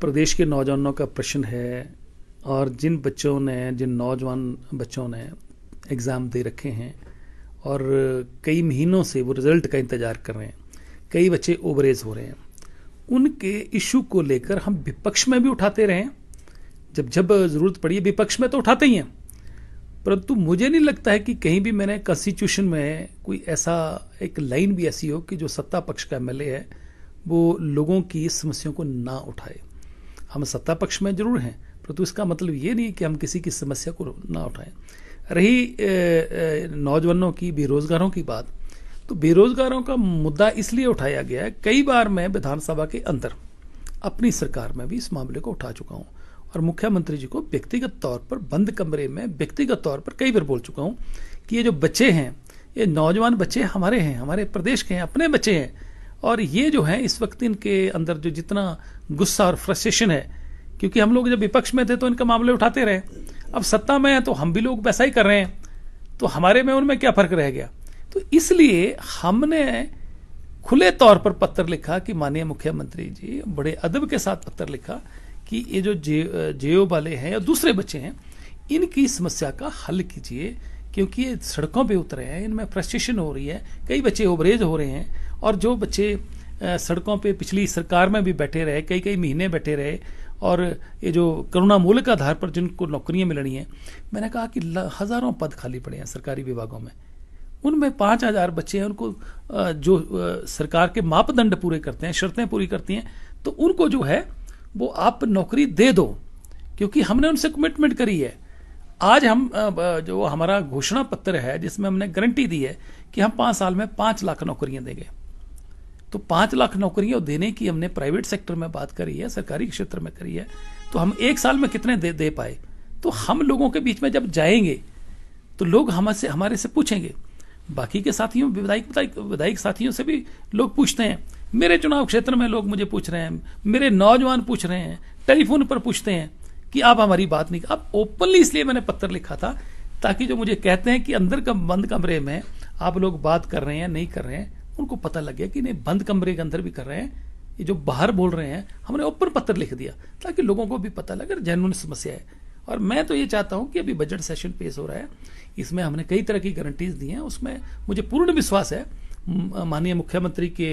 प्रदेश के नौजवानों का प्रश्न है और जिन नौजवान बच्चों ने एग्ज़ाम दे रखे हैं और कई महीनों से वो रिज़ल्ट का इंतज़ार कर रहे हैं, कई बच्चे ओवरेज हो रहे हैं, उनके इशू को लेकर हम विपक्ष में भी उठाते रहे हैं। जब ज़रूरत पड़ी है विपक्ष में तो उठाते ही हैं, परंतु मुझे नहीं लगता है कि कहीं भी मैंने कॉन्स्टिट्यूशन में कोई ऐसा एक लाइन भी ऐसी हो कि जो सत्ता पक्ष का एमएलए है वो लोगों की समस्याओं को ना उठाए। हम सत्ता पक्ष में जरूर हैं, परंतु इसका मतलब ये नहीं कि हम किसी की समस्या को ना उठाएं। रही नौजवानों की, बेरोजगारों की बात, तो बेरोजगारों का मुद्दा इसलिए उठाया गया है, कई बार मैं विधानसभा के अंदर अपनी सरकार में भी इस मामले को उठा चुका हूँ और मुख्यमंत्री जी को व्यक्तिगत तौर पर बंद कमरे में व्यक्तिगत तौर पर कई बार बोल चुका हूँ कि ये जो बच्चे हैं, ये नौजवान बच्चे हमारे हैं, हमारे प्रदेश के हैं, अपने बच्चे हैं, और ये जो है इस वक्त इनके अंदर जो जितना गुस्सा और फ्रस्ट्रेशन है, क्योंकि हम लोग जब विपक्ष में थे तो इनके मामले उठाते रहे, अब सत्ता में है तो हम भी लोग वैसा ही कर रहे हैं, तो हमारे में उनमें क्या फर्क रह गया। तो इसलिए हमने खुले तौर पर पत्र लिखा कि माननीय मुख्यमंत्री जी, बड़े अदब के साथ पत्र लिखा कि ये जो जेओ वाले हैं या दूसरे बच्चे हैं, इनकी समस्या का हल कीजिए, क्योंकि ये सड़कों पे उतरे हैं, इनमें फ्रस्ट्रेशन हो रही है, कई बच्चे ओवरेज हो रहे हैं, और जो बच्चे सड़कों पे पिछली सरकार में भी बैठे रहे, कई महीने बैठे रहे, और ये जो करुणा मूलक आधार पर जिनको नौकरियां मिल रही हैं, मैंने कहा कि हजारों पद खाली पड़े हैं सरकारी विभागों में, उनमें 5,000 बच्चे हैं, उनको जो सरकार के मापदंड पूरे करते हैं, शर्तें पूरी करती हैं, तो उनको जो है वो आप नौकरी दे दो, क्योंकि हमने उनसे कमिटमेंट करी है। आज हम जो हमारा घोषणा पत्र है जिसमें हमने गारंटी दी है कि हम 5 साल में 5 लाख नौकरियां देंगे, तो 5 लाख नौकरियां देने की हमने प्राइवेट सेक्टर में बात करी है, सरकारी क्षेत्र में करी है, तो हम 1 साल में कितने दे पाए। तो हम लोगों के बीच में जब जाएंगे तो लोग हमारे से पूछेंगे, बाकी के साथियों, विधायक साथियों से भी लोग पूछते हैं, मेरे चुनाव क्षेत्र में लोग मुझे पूछ रहे हैं, मेरे नौजवान पूछ रहे हैं, टेलीफोन पर पूछते हैं कि आप हमारी बात नहीं। अब ओपनली इसलिए मैंने पत्र लिखा था ताकि जो मुझे कहते हैं कि अंदर बंद कमरे में आप लोग बात कर रहे हैं, नहीं कर रहे हैं, उनको पता लग गया कि नहीं, बंद कमरे के अंदर भी कर रहे हैं, ये जो बाहर बोल रहे हैं, हमने ओपन पत्र लिख दिया ताकि लोगों को भी पता लगे जेन्युइन समस्या है। और मैं तो ये चाहता हूं कि अभी बजट सेशन पेश हो रहा है, इसमें हमने कई तरह की गारंटीज दी हैं, उसमें मुझे पूर्ण विश्वास है माननीय मुख्यमंत्री के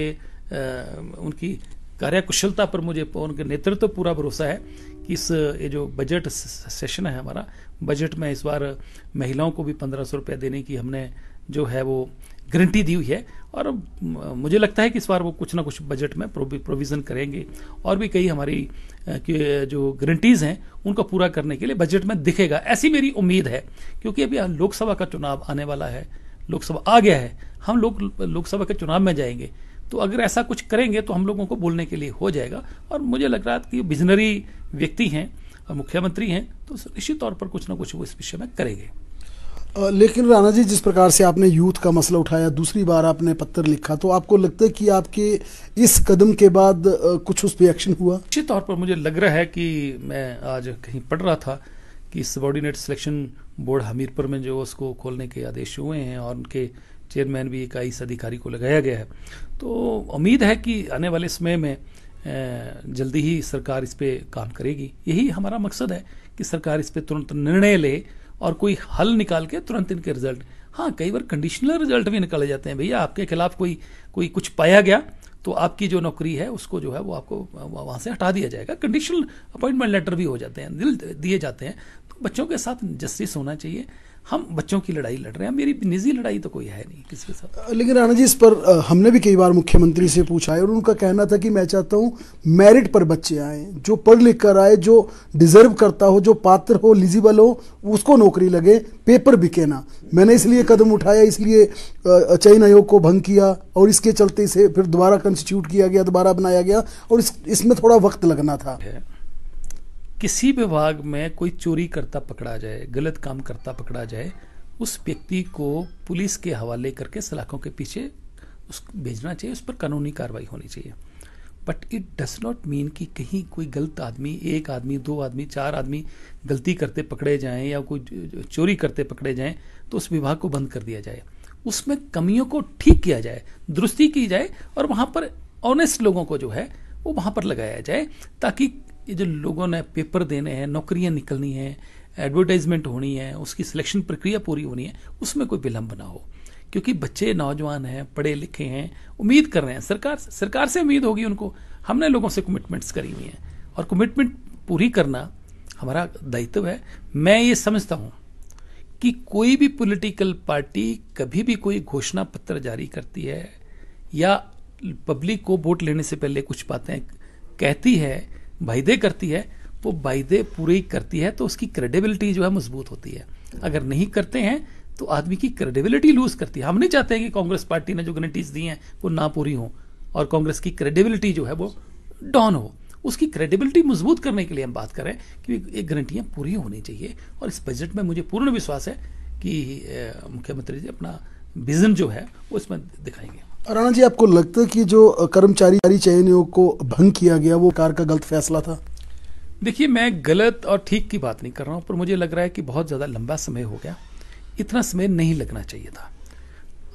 उनकी कार्यकुशलता पर, मुझे उनके नेतृत्व पर पूरा भरोसा है कि ये जो बजट सेशन है हमारा, बजट में इस बार महिलाओं को भी 1,500 रुपया देने की हमने जो है वो गारंटी दी हुई है, और मुझे लगता है कि इस बार वो कुछ ना कुछ बजट में प्रोविजन करेंगे, और भी कई हमारी जो गारंटीज हैं उनको पूरा करने के लिए बजट में दिखेगा, ऐसी मेरी उम्मीद है। क्योंकि अभी लोकसभा का चुनाव आने वाला है, लोकसभा आ गया है, हम लोग लोकसभा के चुनाव में जाएंगे, तो अगर ऐसा कुछ करेंगे तो हम लोगों को बोलने के लिए हो जाएगा। और मुझे लग रहा है कि विजनरी व्यक्ति हैं और मुख्यमंत्री हैं, तो निश्चित तौर पर कुछ ना कुछ वो इस विषय में करेंगे। लेकिन राणा जी, जिस प्रकार से आपने यूथ का मसला उठाया, दूसरी बार आपने पत्र लिखा, तो आपको लगता है कि आपके इस कदम के बाद कुछ उस पर एक्शन हुआ? निश्चित तौर पर मुझे लग रहा है कि मैं आज कहीं पढ़ रहा था कि सबऑर्डिनेट सिलेक्शन बोर्ड हमीरपुर में जो उसको खोलने के आदेश हुए हैं और उनके चेयरमैन भी 21 अधिकारी को लगाया गया है, तो उम्मीद है कि आने वाले समय में जल्दी ही सरकार इस पे काम करेगी। यही हमारा मकसद है कि सरकार इस पे तुरंत निर्णय ले और कोई हल निकाल के तुरंत इनके रिजल्ट, हाँ कई बार कंडीशनल रिजल्ट भी निकाले जाते हैं, भैया आपके खिलाफ कोई कुछ पाया गया तो आपकी जो नौकरी है उसको जो है वो आपको वहां से हटा दिया जाएगा, कंडीशनल अपॉइंटमेंट लेटर भी हो जाते हैं, दिए जाते हैं। तो बच्चों के साथ जस्टिस होना चाहिए। हम बच्चों की लड़ाई लड़ रहे हैं, मेरी निजी लड़ाई तो कोई है नहीं किसी के साथ। लेकिन राणा जी, इस पर हमने भी कई बार मुख्यमंत्री से पूछा है और उनका कहना था कि मैं चाहता हूं मेरिट पर बच्चे आए, जो पढ़ लिख कर आए, जो डिजर्व करता हो, जो पात्र हो, एलिजिबल हो, उसको नौकरी लगे, पेपर बिके ना। मैंने इसलिए कदम उठाया, इसलिए चयन आयोग को भंग किया और इसके चलते इसे फिर दोबारा कंस्टिट्यूट किया गया, दोबारा बनाया गया, और इसमें थोड़ा वक्त लगना था। किसी विभाग में कोई चोरी करता पकड़ा जाए, गलत काम करता पकड़ा जाए, उस व्यक्ति को पुलिस के हवाले करके सलाखों के पीछे भेजना चाहिए, उस पर कानूनी कार्रवाई होनी चाहिए। But it does not mean कि कहीं कोई गलत आदमी, 1 आदमी, 2 आदमी, 4 आदमी गलती करते पकड़े जाएं या कोई चोरी करते पकड़े जाएं तो उस विभाग को बंद कर दिया जाए, उसमें कमियों को ठीक किया जाए, दुरुस्ती की जाए, और वहां पर ऑनेस्ट लोगों को जो है वो वहां पर लगाया जाए, ताकि ये जो लोगों ने पेपर देने हैं, नौकरियां निकलनी है, एडवर्टाइजमेंट होनी है, उसकी सिलेक्शन प्रक्रिया पूरी होनी है, उसमें कोई विलंब ना हो। क्योंकि बच्चे नौजवान हैं, पढ़े लिखे हैं, उम्मीद कर रहे हैं, सरकार से उम्मीद होगी उनको। हमने लोगों से कमिटमेंट्स करी हुई हैं और कमिटमेंट पूरी करना हमारा दायित्व है। मैं ये समझता हूं कि कोई भी पॉलिटिकल पार्टी कभी भी कोई घोषणा पत्र जारी करती है या पब्लिक को वोट लेने से पहले कुछ बातें कहती है, वायदे करती है, वो वायदे पूरे करती है तो उसकी क्रेडिबिलिटी जो है मजबूत होती है। अगर नहीं करते हैं तो आदमी की क्रेडिबिलिटी लूज करती है। हम नहीं चाहते हैं कि कांग्रेस पार्टी ने जो गारंटीज दी हैं वो ना पूरी हो और कांग्रेस की क्रेडिबिलिटी जो है वो डाउन हो। उसकी क्रेडिबिलिटी मजबूत करने के लिए हम बात करें कि एक गारंटियां पूरी होनी चाहिए। और इस बजट में मुझे पूर्ण विश्वास है कि मुख्यमंत्री जी अपना विजन जो है वो इसमें दिखाएंगे। राणा जी, आपको लगता है कि जो कर्मचारी चयनियों को भंग किया गया वो सरकार का गलत फैसला था? देखिए, मैं गलत और ठीक की बात नहीं कर रहा हूं, पर मुझे लग रहा है कि बहुत ज्यादा लंबा समय हो गया। इतना समय नहीं लगना चाहिए था।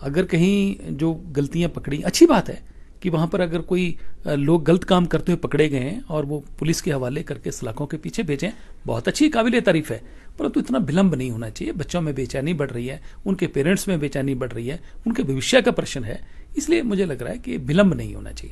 अगर कहीं जो गलतियां पकड़ी, अच्छी बात है कि वहां पर अगर कोई लोग गलत काम करते हुए पकड़े गए हैं और वो पुलिस के हवाले करके सलाखों के पीछे भेजें, बहुत अच्छी काबिल तारीफ है, परंतु इतना विलंब नहीं होना चाहिए। बच्चों में बेचैनी बढ़ रही है, उनके पेरेंट्स में बेचैनी बढ़ रही है, उनके भविष्य का प्रश्न है, इसलिए मुझे लग रहा है कि विलंब नहीं होना चाहिए।